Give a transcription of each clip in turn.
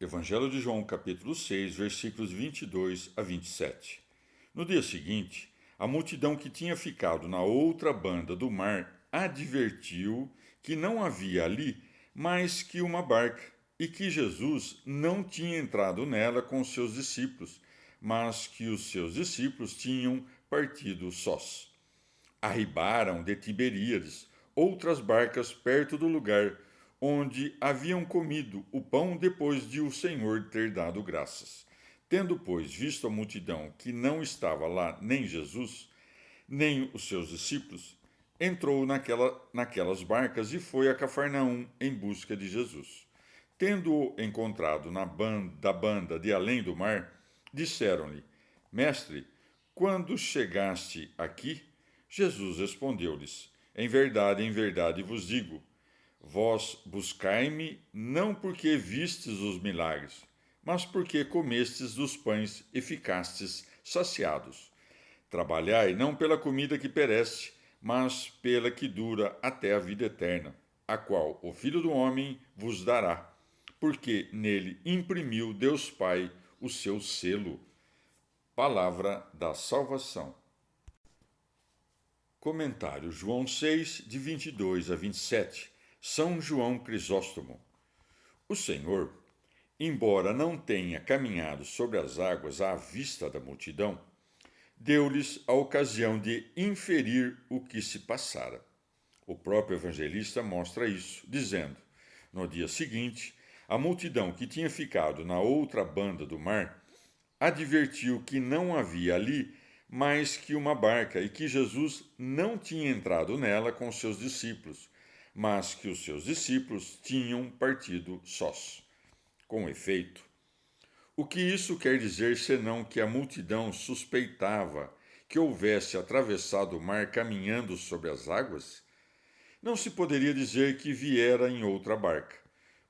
Evangelho de João, capítulo 6, versículos 22 a 27. No dia seguinte, a multidão que tinha ficado na outra banda do mar advertiu que não havia ali mais que uma barca e que Jesus não tinha entrado nela com seus discípulos, mas que os seus discípulos tinham partido sós. Arribaram de Tiberíades outras barcas perto do lugar onde haviam comido o pão depois de o Senhor ter dado graças. Tendo, pois, visto a multidão que não estava lá nem Jesus, nem os seus discípulos, entrou naquelas barcas e foi a Cafarnaum em busca de Jesus. Tendo-o encontrado da banda de além do mar, disseram-lhe: Mestre, quando chegaste aqui? Jesus respondeu-lhes: em verdade vos digo, vós buscai-me não porque vistes os milagres, mas porque comestes dos pães e ficastes saciados. Trabalhai não pela comida que perece, mas pela que dura até a vida eterna, a qual o Filho do Homem vos dará, porque nele imprimiu Deus Pai o seu selo. Palavra da salvação. Comentário João 6, de 22 a 27. São João Crisóstomo. O Senhor, embora não tenha caminhado sobre as águas à vista da multidão, deu-lhes a ocasião de inferir o que se passara. O próprio evangelista mostra isso, dizendo: no dia seguinte, a multidão que tinha ficado na outra banda do mar advertiu que não havia ali mais que uma barca e que Jesus não tinha entrado nela com seus discípulos, mas que os seus discípulos tinham partido sós. Com efeito, o que isso quer dizer senão que a multidão suspeitava que houvesse atravessado o mar caminhando sobre as águas? Não se poderia dizer que viera em outra barca,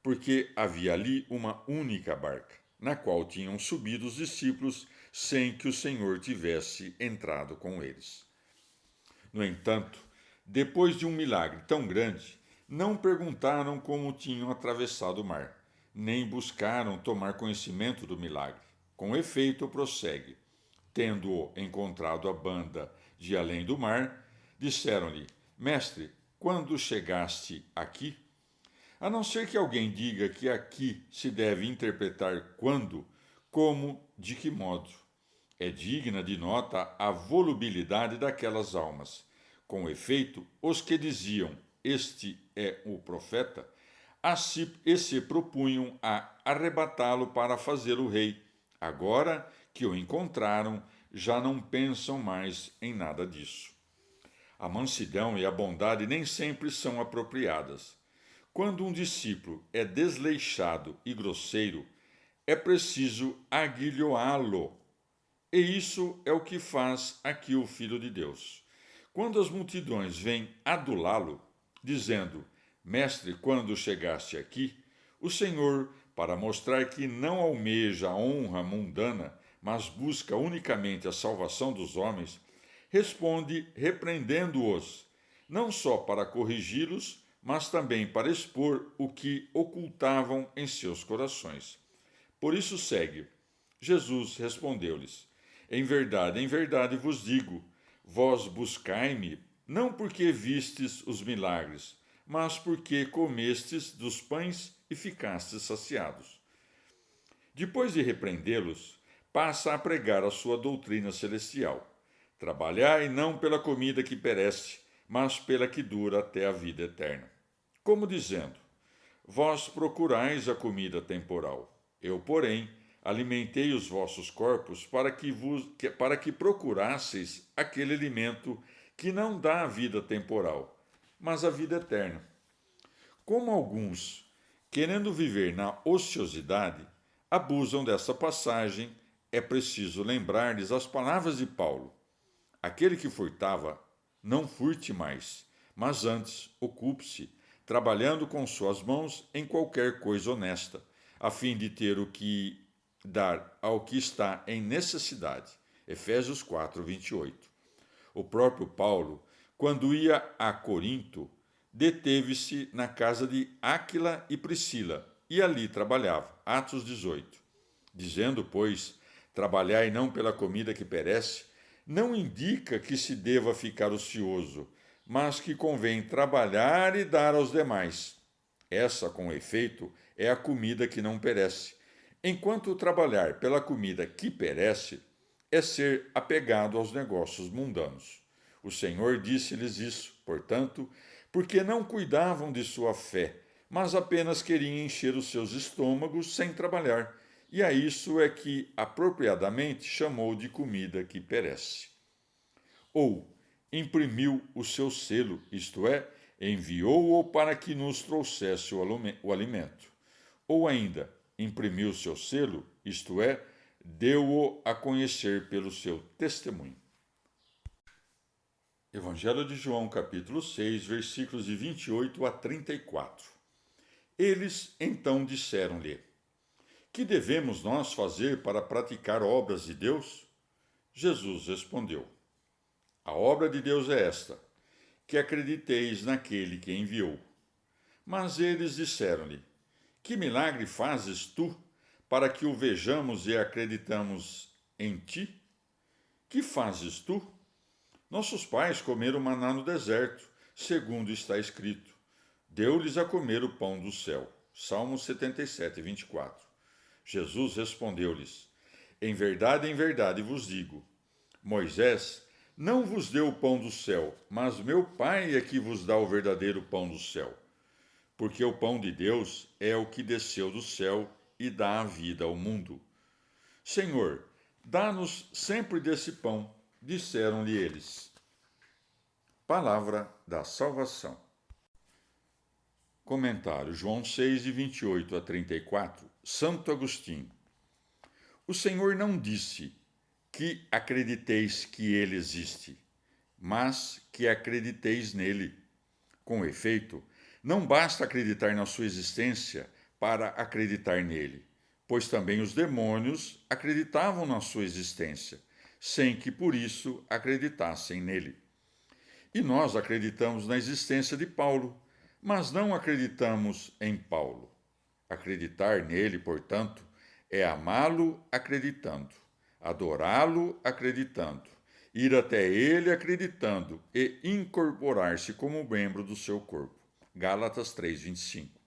porque havia ali uma única barca, na qual tinham subido os discípulos sem que o Senhor tivesse entrado com eles. No entanto, depois de um milagre tão grande, não perguntaram como tinham atravessado o mar, nem buscaram tomar conhecimento do milagre. Com efeito, prossegue. Tendo-o encontrado a banda de além do mar, disseram-lhe: Mestre, quando chegaste aqui? A não ser que alguém diga que aqui se deve interpretar quando, como, de que modo. É digna de nota a volubilidade daquelas almas. Com efeito, os que diziam este é o profeta, e se propunham a arrebatá-lo para fazê-lo rei. Agora que o encontraram, já não pensam mais em nada disso. A mansidão e a bondade nem sempre são apropriadas. Quando um discípulo é desleixado e grosseiro, é preciso aguilhoá-lo. E isso é o que faz aqui o Filho de Deus. Quando as multidões vêm adulá-lo, dizendo: Mestre, quando chegaste aqui, o Senhor, para mostrar que não almeja a honra mundana, mas busca unicamente a salvação dos homens, responde repreendendo-os, não só para corrigi-los, mas também para expor o que ocultavam em seus corações. Por isso segue. Jesus respondeu-lhes: em verdade vos digo, vós buscai-me, não porque vistes os milagres, mas porque comestes dos pães e ficastes saciados. Depois de repreendê-los, passa a pregar a sua doutrina celestial. Trabalhai não pela comida que perece, mas pela que dura até a vida eterna. Como dizendo: Vós procurais a comida temporal. Eu, porém, alimentei os vossos corpos para que procurasseis aquele alimento que não dá a vida temporal, mas a vida eterna. Como alguns, querendo viver na ociosidade, abusam dessa passagem, é preciso lembrar-lhes as palavras de Paulo: aquele que furtava, não furte mais, mas antes ocupe-se, trabalhando com suas mãos em qualquer coisa honesta, a fim de ter o que dar ao que está em necessidade. Efésios 4, 28. O próprio Paulo, quando ia a Corinto, deteve-se na casa de Áquila e Priscila e ali trabalhava. Atos 18. Dizendo, pois, trabalhai não pela comida que perece, não indica que se deva ficar ocioso, mas que convém trabalhar e dar aos demais. Essa, com efeito, é a comida que não perece, enquanto trabalhar pela comida que perece é ser apegado aos negócios mundanos. O Senhor disse-lhes isso, portanto, porque não cuidavam de sua fé, mas apenas queriam encher os seus estômagos sem trabalhar, e a isso é que apropriadamente chamou de comida que perece. Ou imprimiu o seu selo, isto é, enviou-o para que nos trouxesse o alimento. Ou ainda, imprimiu o seu selo, isto é, deu-o a conhecer pelo seu testemunho. Evangelho de João, capítulo 6, versículos de 28 a 34. Eles então disseram-lhe: Que devemos nós fazer para praticar obras de Deus? Jesus respondeu: A obra de Deus é esta, que acrediteis naquele que enviou. Mas eles disseram-lhe: Que milagre fazes tu, para que o vejamos e acreditamos em ti? Que fazes tu? Nossos pais comeram maná no deserto, segundo está escrito. Deu-lhes a comer o pão do céu. Salmo 77, 24. Jesus respondeu-lhes: em verdade vos digo, Moisés não vos deu o pão do céu, mas meu Pai é que vos dá o verdadeiro pão do céu. Porque o pão de Deus é o que desceu do céu e dá a vida ao mundo. Senhor, dá-nos sempre desse pão, disseram-lhe eles. Palavra da salvação. Comentário João 6, de 28 a 34. Santo Agostinho. O Senhor não disse que acrediteis que ele existe, mas que acrediteis nele. Com efeito, não basta acreditar na sua existência para acreditar nele, pois também os demônios acreditavam na sua existência, sem que por isso acreditassem nele. E nós acreditamos na existência de Paulo, mas não acreditamos em Paulo. Acreditar nele, portanto, é amá-lo acreditando, adorá-lo acreditando, ir até ele acreditando e incorporar-se como membro do seu corpo. Gálatas 3:25.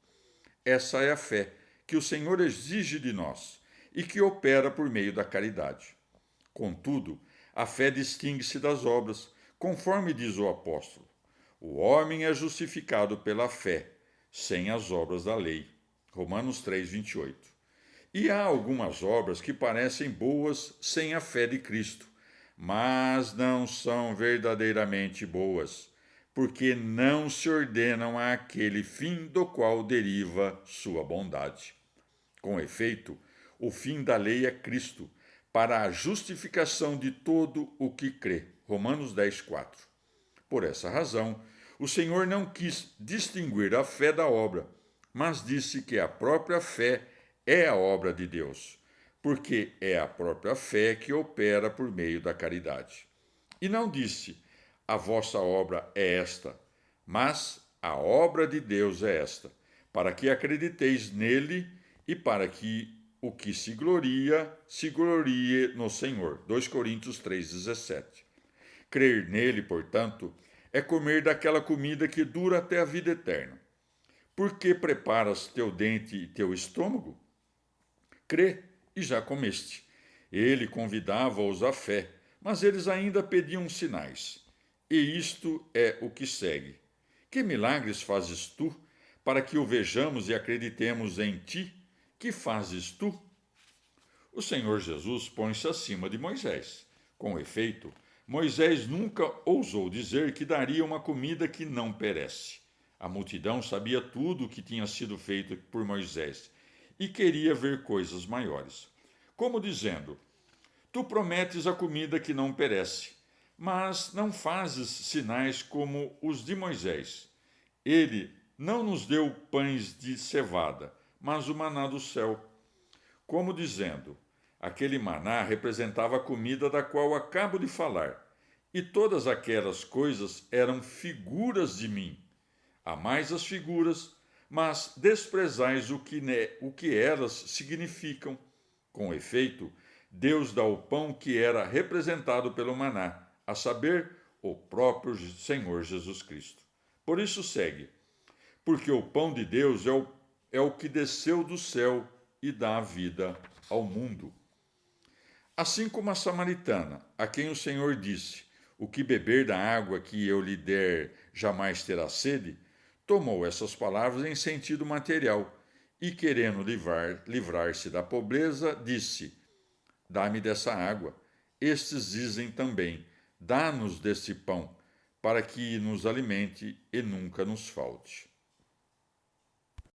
Essa é a fé que o Senhor exige de nós e que opera por meio da caridade. Contudo, a fé distingue-se das obras, conforme diz o apóstolo. O homem é justificado pela fé, sem as obras da lei. Romanos 3:28. E há algumas obras que parecem boas sem a fé de Cristo, mas não são verdadeiramente boas, porque não se ordenam àquele fim do qual deriva sua bondade. Com efeito, o fim da lei é Cristo, para a justificação de todo o que crê. Romanos 10:4. Por essa razão, o Senhor não quis distinguir a fé da obra, mas disse que a própria fé é a obra de Deus, porque é a própria fé que opera por meio da caridade. E não disse: a vossa obra é esta, mas a obra de Deus é esta, para que acrediteis nele e para que o que se glorie no Senhor. 2 Coríntios 3,17. Crer nele, portanto, é comer daquela comida que dura até a vida eterna. Por que preparas teu dente e teu estômago? Crê e já comeste. Ele convidava-os à fé, mas eles ainda pediam sinais. E isto é o que segue. Que milagres fazes tu, para que o vejamos e acreditemos em ti? Que fazes tu? O Senhor Jesus põe-se acima de Moisés. Com efeito, Moisés nunca ousou dizer que daria uma comida que não perece. A multidão sabia tudo o que tinha sido feito por Moisés e queria ver coisas maiores. Como dizendo: Tu prometes a comida que não perece, mas não fazes sinais como os de Moisés. Ele não nos deu pães de cevada, mas o maná do céu. Como dizendo: aquele maná representava a comida da qual acabo de falar, e todas aquelas coisas eram figuras de mim. Amais as figuras, mas desprezais o que elas significam. Com efeito, Deus dá o pão que era representado pelo maná, a saber, o próprio Senhor Jesus Cristo. Por isso segue, porque o pão de Deus é o que desceu do céu e dá a vida ao mundo. Assim como a samaritana, a quem o Senhor disse: O que beber da água que eu lhe der jamais terá sede, tomou essas palavras em sentido material e, querendo livrar-se da pobreza, disse: Dá-me dessa água. Estes dizem também: Dá-nos desse pão, para que nos alimente e nunca nos falte.